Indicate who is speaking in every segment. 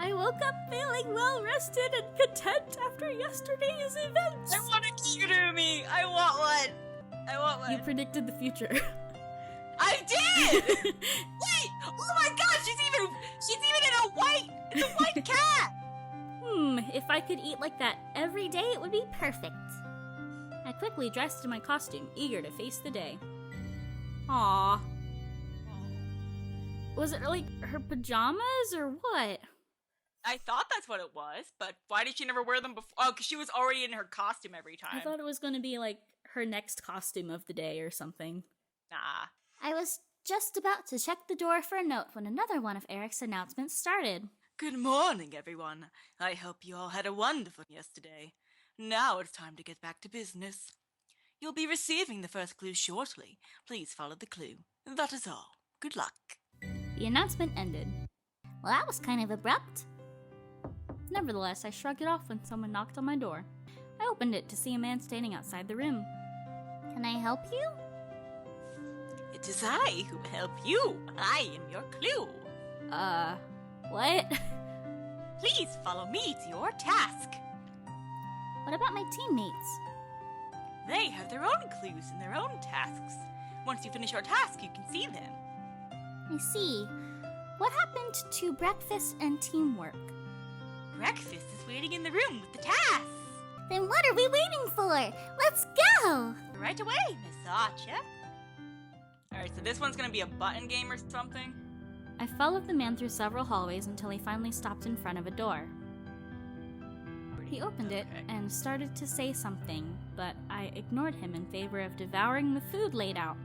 Speaker 1: I woke up feeling well-rested and content after yesterday's events.
Speaker 2: I want a Kigurumi! I want one!
Speaker 1: You predicted the future.
Speaker 2: I did! Wait! Oh my gosh, she's even in it's a white cat!
Speaker 1: If I could eat like that every day, it would be perfect. I quickly dressed in my costume, eager to face the day. Aww. Was it like her pajamas or what?
Speaker 2: I thought that's what it was, but why did she never wear them before? Oh, because she was already in her costume every time.
Speaker 1: I thought it was going to be like her next costume of the day or something.
Speaker 2: Nah.
Speaker 1: I was just about to check the door for a note when another one of Eric's announcements started.
Speaker 2: Good morning, everyone. I hope you all had a wonderful yesterday. Now it's time to get back to business. You'll be receiving the first clue shortly. Please follow the clue. That is all. Good luck.
Speaker 1: The announcement ended. Well, that was kind of abrupt. Nevertheless, I shrugged it off when someone knocked on my door. I opened it to see a man standing outside the room. Can I help you?
Speaker 2: It is I who will help you. I am your clue.
Speaker 1: What?
Speaker 2: Please follow me to your task.
Speaker 1: What about my teammates?
Speaker 2: They have their own clues and their own tasks. Once you finish your task, you can see them.
Speaker 1: I see. What happened to breakfast and teamwork?
Speaker 2: Breakfast is waiting in the room with the tasks.
Speaker 1: Then what are we waiting for? Let's go!
Speaker 2: Right away, Miss Archer. Alright, so this one's gonna be a button game or something?
Speaker 1: I followed the man through several hallways until he finally stopped in front of a door. He opened it and started to say something, but I ignored him in favor of devouring the food laid out.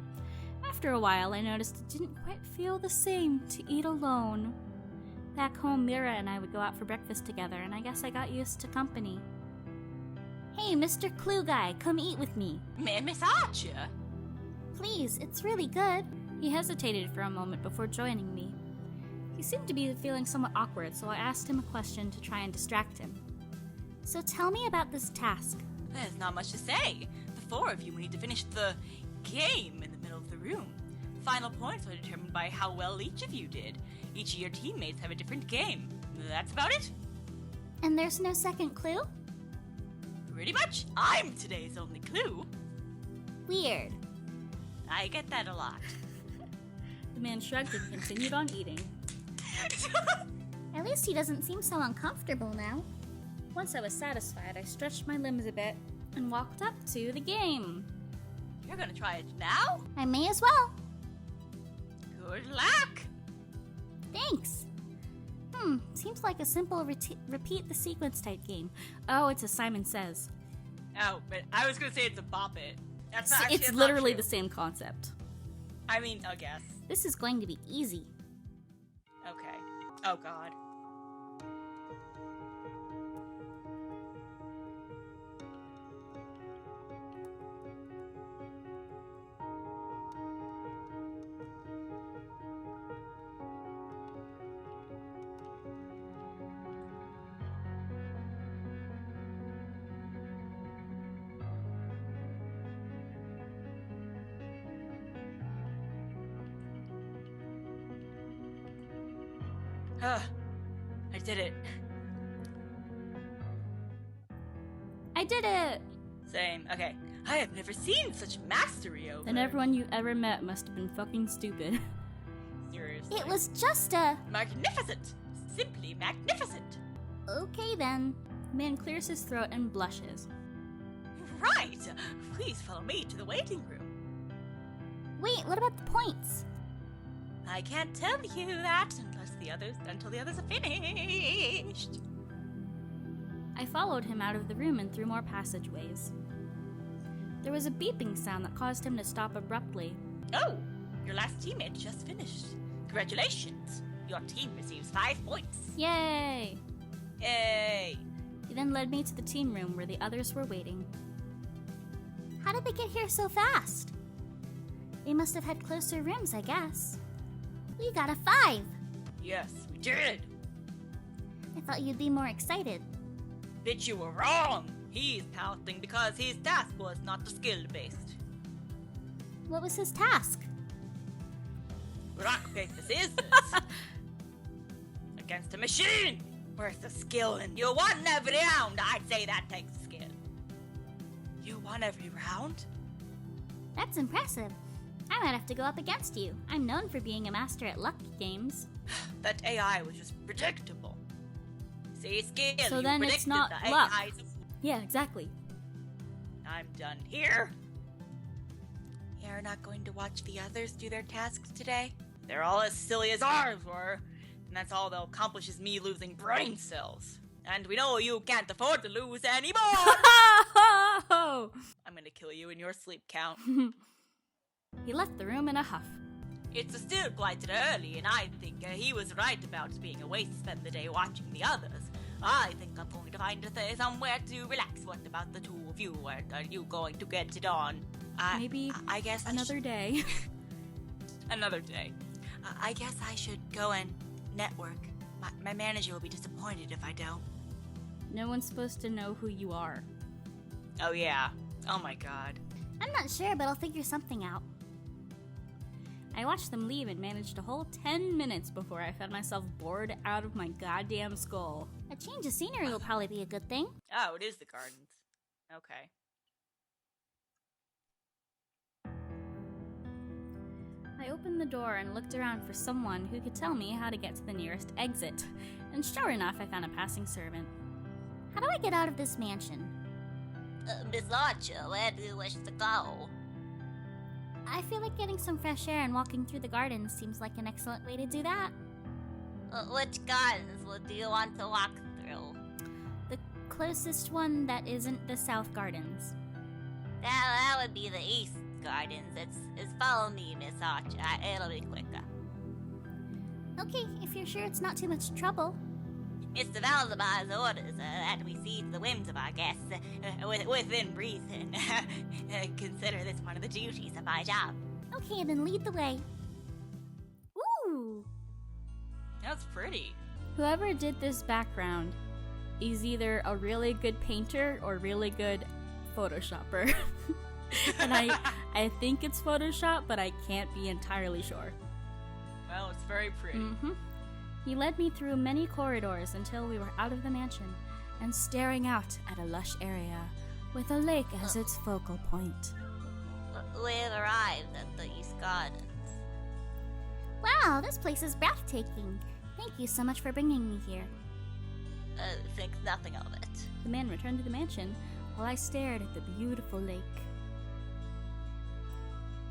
Speaker 1: After a while, I noticed it didn't quite feel the same to eat alone. Back home, Mira and I would go out for breakfast together, and I guess I got used to company. Hey, Mr. Clue Guy, come eat with me.
Speaker 2: Miss Archer?
Speaker 1: Please, it's really good. He hesitated for a moment before joining me. He seemed to be feeling somewhat awkward, so I asked him a question to try and distract him. So tell me about this task.
Speaker 2: There's not much to say. The four of you will need to finish the game in the middle of the room. Final points are determined by how well each of you did. Each of your teammates have a different game. That's about it.
Speaker 1: And there's no second clue?
Speaker 2: Pretty much. I'm today's only clue.
Speaker 1: Weird.
Speaker 2: I get that a lot.
Speaker 1: The man shrugged and continued on eating. At least he doesn't seem so uncomfortable now. Once I was satisfied, I stretched my limbs a bit and walked up to the game.
Speaker 2: You're gonna try it now?
Speaker 1: I may as well.
Speaker 2: Good luck!
Speaker 1: Thanks. Seems like a simple repeat the sequence type game. Oh, it's a Simon Says.
Speaker 2: Oh, but I was gonna say it's a Bop It. That's
Speaker 1: literally the same concept.
Speaker 2: I mean, I guess.
Speaker 1: This is going to be easy.
Speaker 2: Okay. Oh god. I did it.
Speaker 1: I did it!
Speaker 2: Same. Okay. I have never seen such mastery over.
Speaker 1: Then everyone you ever met must have been fucking stupid.
Speaker 2: Seriously.
Speaker 1: It was just a...
Speaker 2: Magnificent! Simply magnificent!
Speaker 1: Okay then. The man clears his throat and blushes.
Speaker 2: Right! Please follow me to the waiting room.
Speaker 1: Wait, what about the points?
Speaker 2: I can't tell you that until the others are finished.
Speaker 1: I followed him out of the room and through more passageways. There was a beeping sound that caused him to stop abruptly.
Speaker 2: Oh, your last teammate just finished. Congratulations. Your team receives 5 points.
Speaker 1: Yay!
Speaker 2: Yay!
Speaker 1: He then led me to the team room where the others were waiting. How did they get here so fast? They must have had closer rooms, I guess. We got a 5!
Speaker 2: Yes, we did!
Speaker 1: I thought you'd be more excited.
Speaker 2: Bitch, you were wrong! He's pouting because his task was not skill-based.
Speaker 1: What was his task?
Speaker 2: Rock, paper, scissors! Against a machine! Where's the skill in you won every round? I'd say that takes skill. You won every round?
Speaker 1: That's impressive. I might have to go up against you. I'm known for being a master at luck games.
Speaker 2: That AI was just predictable. See, skill.
Speaker 1: So
Speaker 2: you
Speaker 1: then it's
Speaker 2: predicted
Speaker 1: not
Speaker 2: the
Speaker 1: luck.
Speaker 2: AI's.
Speaker 1: Yeah, exactly.
Speaker 2: I'm done here. You're not going to watch the others do their tasks today? They're all as silly as ours were, and that's all they'll accomplish is me losing brain cells. And we know you can't afford to lose anymore! I'm gonna kill you in your sleep count.
Speaker 1: He left the room in a huff.
Speaker 2: It's still quite early, and I think he was right about being a waste to spend the day watching the others. I think I'm going to find somewhere to relax. What about the two of you? Where are you going to get it on?
Speaker 1: Maybe
Speaker 2: I guess
Speaker 1: another day.
Speaker 2: Another day. I guess I should go and network. My manager will be disappointed if I don't.
Speaker 1: No one's supposed to know who you are.
Speaker 2: Oh yeah. Oh my god.
Speaker 1: I'm not sure, but I'll figure something out. I watched them leave and managed a whole 10 minutes before I found myself bored out of my goddamn skull. A change of scenery will probably be a good thing.
Speaker 2: Oh, it is the gardens. Okay.
Speaker 1: I opened the door and looked around for someone who could tell me how to get to the nearest exit. And sure enough, I found a passing servant. How do I get out of this mansion?
Speaker 3: Miss Archer, where do you wish to go?
Speaker 1: I feel like getting some fresh air and walking through the gardens seems like an excellent way to do that.
Speaker 3: Which gardens do you want to walk through?
Speaker 1: The closest one that isn't the South Gardens.
Speaker 3: That would be the East Gardens. It's follow me, Miss Archer. It'll be quicker.
Speaker 1: Okay, if you're sure it's not too much trouble.
Speaker 3: Mr. Valdemar's orders that we see to the whims of our guests within reason. Consider this one of the duties of my job.
Speaker 1: Okay, then lead the way. Ooh!
Speaker 2: That's pretty.
Speaker 1: Whoever did this background is either a really good painter or really good Photoshopper. And I think it's Photoshop, but I can't be entirely sure.
Speaker 2: Well, it's very pretty.
Speaker 1: Mm-hmm. He led me through many corridors until we were out of the mansion and staring out at a lush area with a lake as its focal point.
Speaker 3: We've arrived at the East Gardens.
Speaker 1: Wow, this place is breathtaking. Thank you so much for bringing me here.
Speaker 3: Think nothing of it.
Speaker 1: The man returned to the mansion while I stared at the beautiful lake.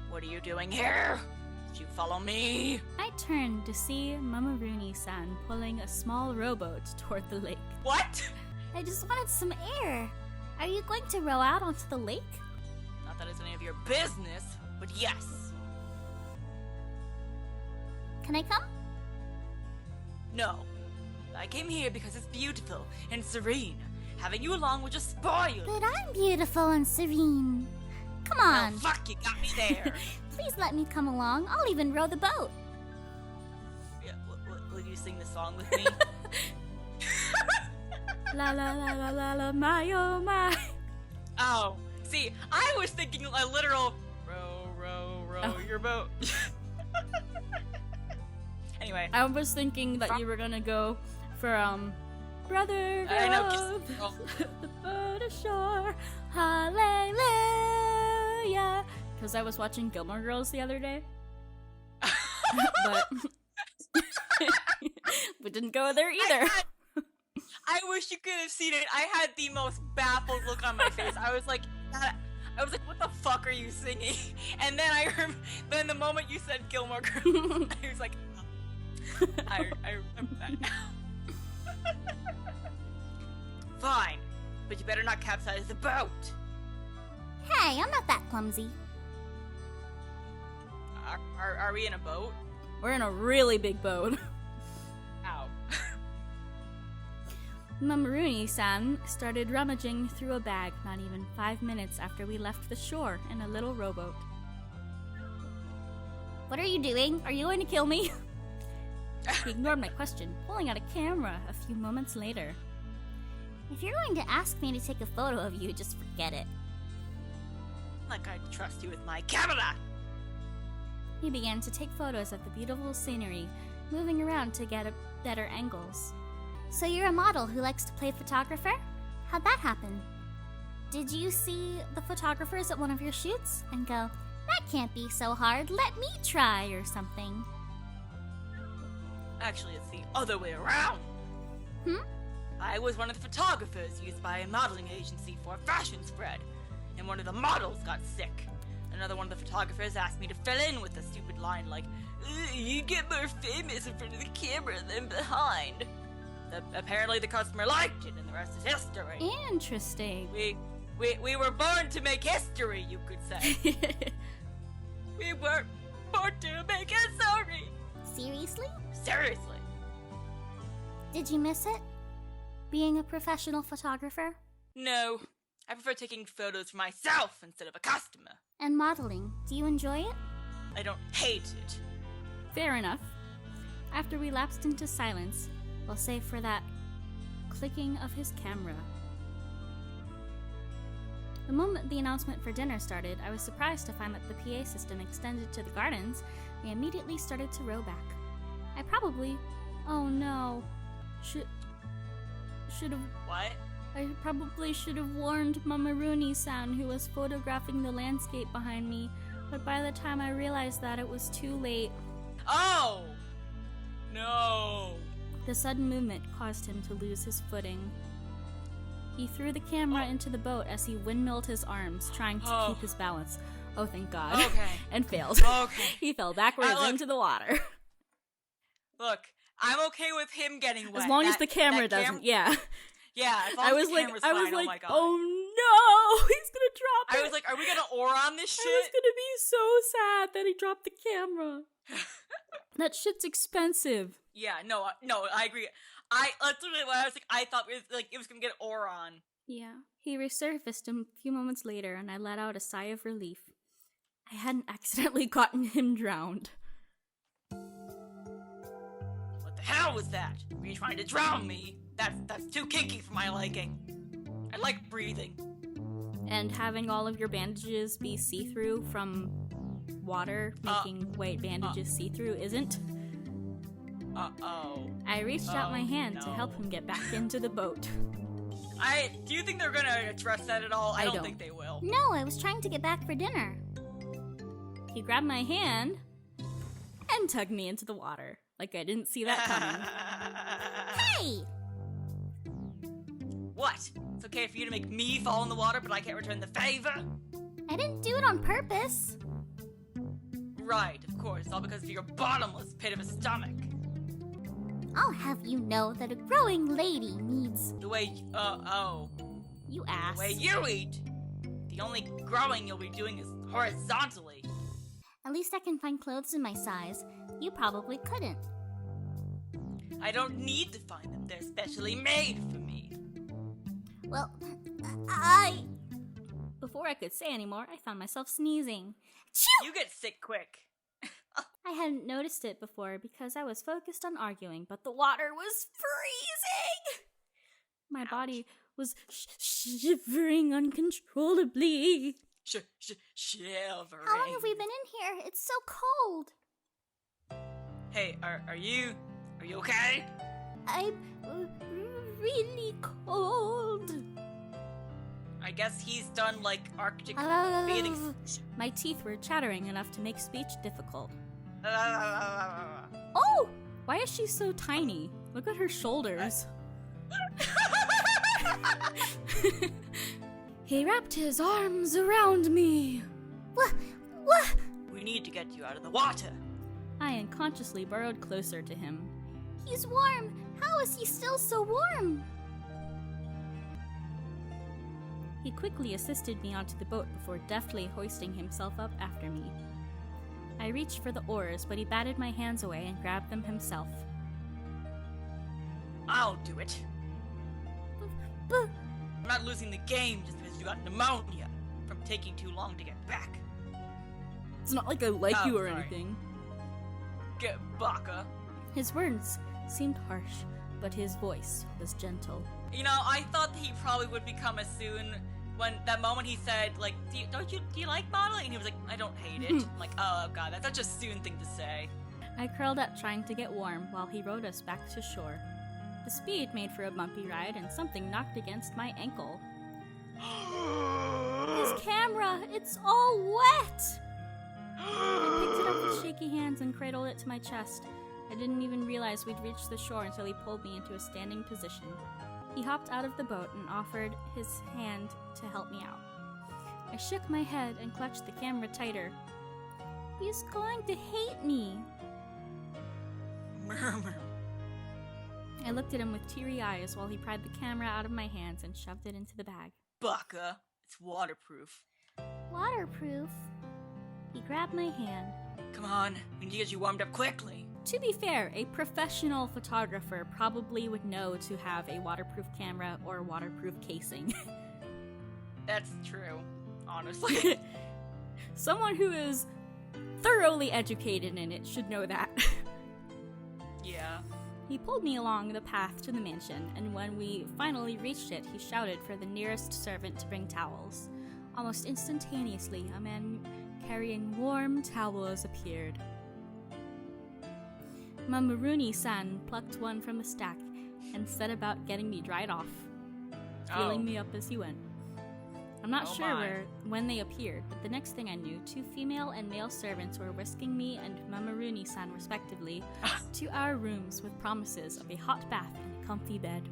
Speaker 2: What are you doing here? Did you follow me?
Speaker 1: I turned to see Mama Rooney-san pulling a small rowboat toward the lake.
Speaker 2: What?
Speaker 1: I just wanted some air. Are you going to row out onto the lake?
Speaker 2: Not that it's any of your business, but yes.
Speaker 1: Can I come?
Speaker 2: No. I came here because it's beautiful and serene. Having you along would just spoil it.
Speaker 1: But I'm beautiful and serene. Come on.
Speaker 2: Well, fuck, you got me there.
Speaker 1: Please let me come along. I'll even row the boat.
Speaker 2: Yeah, will you sing the song with me?
Speaker 1: La la la la la la, my oh my.
Speaker 2: Oh, see, I was thinking a literal row, row, row your boat. Anyway.
Speaker 1: I was thinking that you were gonna go for, Brother
Speaker 2: I know,
Speaker 1: Love, the boat ashore, hallelujah. Because I was watching Gilmore Girls the other day. But we didn't go there either.
Speaker 2: I wish you could have seen it. I had the most baffled look on my face. I was like, what the fuck are you singing? And then then the moment you said Gilmore Girls, I was like, oh, I remember that now. Fine, but you better not capsize the boat.
Speaker 1: Hey, I'm not that clumsy.
Speaker 2: Are we in a boat?
Speaker 1: We're in a really big boat.
Speaker 2: Ow.
Speaker 1: Mamaruni-san started rummaging through a bag not even 5 minutes after we left the shore in a little rowboat. What are you doing? Are you going to kill me? He ignored my question, pulling out a camera a few moments later. If you're going to ask me to take a photo of you, just forget it.
Speaker 2: Like I'd trust you with my camera!
Speaker 1: He began to take photos of the beautiful scenery, moving around to get better angles. So you're a model who likes to play photographer? How'd that happen? Did you see the photographers at one of your shoots and go, that can't be so hard, let me try, or something?
Speaker 2: Actually, it's the other way around. I was one of the photographers used by a modeling agency for a fashion spread, and one of the models got sick. Another one of the photographers asked me to fill in with a stupid line like, you get more famous in front of the camera than behind. Apparently the customer liked it, and the rest is history.
Speaker 1: Interesting.
Speaker 2: We were born to make history, you could say. We were born to make history.
Speaker 1: Seriously?
Speaker 2: Seriously.
Speaker 1: Did you miss it? Being a professional photographer?
Speaker 2: No, I prefer taking photos for myself instead of a customer.
Speaker 1: And modeling, do you enjoy it?
Speaker 2: I don't hate it.
Speaker 1: Fair enough. After we lapsed into silence, well, save for that clicking of his camera. The moment the announcement for dinner started, I was surprised to find that the PA system extended to the gardens. We immediately started to row back. I probably... Oh no. Should have...
Speaker 2: What?
Speaker 1: I probably should have warned Mama Rooney-san, who was photographing the landscape behind me, but by the time I realized that, it was too late.
Speaker 2: Oh! No!
Speaker 1: The sudden movement caused him to lose his footing. He threw the camera into the boat as he windmilled his arms, trying to keep his balance. Oh, thank God.
Speaker 2: Okay.
Speaker 1: And failed.
Speaker 2: Okay.
Speaker 1: He fell backwards
Speaker 2: look.
Speaker 1: into the water.
Speaker 2: Look, I'm okay with him getting wet.
Speaker 1: As long as the camera doesn't, yeah.
Speaker 2: Yeah, as long
Speaker 1: I
Speaker 2: as
Speaker 1: was
Speaker 2: the
Speaker 1: like,
Speaker 2: camera's fine, oh my God.
Speaker 1: oh no, he's gonna drop it.
Speaker 2: I was like, are we gonna oar on this shit?
Speaker 1: I was gonna be so sad that he dropped the camera. That shit's expensive.
Speaker 2: Yeah, no, I agree. That's literally what I was like. I thought it was gonna get oar on.
Speaker 1: Yeah. He resurfaced a few moments later, and I let out a sigh of relief. I hadn't accidentally gotten him drowned.
Speaker 2: What the hell was that? Were you trying to drown me? That's too kinky for my liking. I like breathing.
Speaker 1: And having all of your bandages be see-through from water, making white bandages see-through isn't.
Speaker 2: Uh-oh.
Speaker 1: I reached out my hand to help him get back into the boat.
Speaker 2: Do you think they're gonna address that at all? I don't think they will.
Speaker 1: No, I was trying to get back for dinner. He grabbed my hand and tugged me into the water. Like I didn't see that coming. Hey!
Speaker 2: What? It's okay for you to make me fall in the water, but I can't return the favor?
Speaker 1: I didn't do it on purpose.
Speaker 2: Right, of course. All because of your bottomless pit of a stomach.
Speaker 1: I'll have you know that a growing lady needs...
Speaker 2: The way,
Speaker 1: You ass.
Speaker 2: the way you eat. The only growing you'll be doing is horizontally.
Speaker 1: At least I can find clothes in my size. You probably couldn't.
Speaker 2: I don't need to find them. They're specially made for me.
Speaker 1: Well, Before I could say anymore, I found myself sneezing. Achoo!
Speaker 2: You get sick quick.
Speaker 1: I hadn't noticed it before because I was focused on arguing, but the water was freezing! My
Speaker 2: Ouch.
Speaker 1: Body was shivering uncontrollably.
Speaker 2: Shivering.
Speaker 1: How long have we been in here? It's so cold.
Speaker 2: Hey, are you okay?
Speaker 1: I'm really cold.
Speaker 2: I guess he's done, like, Arctic
Speaker 1: Ah.
Speaker 2: bathing.
Speaker 1: My teeth were chattering enough to make speech difficult. Oh! Why is she so tiny? Look at her shoulders. He wrapped his arms around me. What?
Speaker 2: We need to get you out of the water.
Speaker 1: I unconsciously burrowed closer to him. He's warm. How is he still so warm? He quickly assisted me onto the boat before deftly hoisting himself up after me. I reached for the oars, but he batted my hands away and grabbed them himself.
Speaker 2: I'll do it.
Speaker 1: But
Speaker 2: I'm not losing the game just because you got pneumonia from taking too long to get back.
Speaker 1: it's not like I like
Speaker 2: Oh,
Speaker 1: you or
Speaker 2: sorry.
Speaker 1: anything.
Speaker 2: Get baka.
Speaker 1: His words seemed harsh, but his voice was gentle.
Speaker 2: You know, I thought that he probably would become a soon when that moment he said, like, do you like modeling? And he was like, I don't hate it. I'm like, oh god, that's such a soon thing to say.
Speaker 1: I curled up trying to get warm while he rowed us back to shore. The speed made for a bumpy ride, and something knocked against my ankle. His camera! It's all wet! I picked it up with shaky hands and cradled it to my chest. I didn't even realize we'd reached the shore until he pulled me into a standing position. He hopped out of the boat and offered his hand to help me out. I shook my head and clutched the camera tighter. He's going to hate me.
Speaker 2: Murmur.
Speaker 1: I looked at him with teary eyes while he pried the camera out of my hands and shoved it into the bag.
Speaker 2: Baka, it's waterproof.
Speaker 1: Waterproof? He grabbed my hand.
Speaker 2: Come on, we need to get you warmed up quickly.
Speaker 1: To be fair, a professional photographer probably would know to have a waterproof camera or waterproof casing.
Speaker 2: That's true, honestly.
Speaker 1: Someone who is thoroughly educated in it should know that.
Speaker 2: Yeah.
Speaker 1: He pulled me along the path to the mansion, and when we finally reached it, he shouted for the nearest servant to bring towels. Almost instantaneously, a man carrying warm towels appeared. Mamaruni-san plucked one from the stack and set about getting me dried off, feeling me up as he went. I'm not sure when they appeared, but the next thing I knew, 2 female and male servants were whisking me and Mamaruni-san respectively to our rooms with promises of a hot bath and a comfy bed.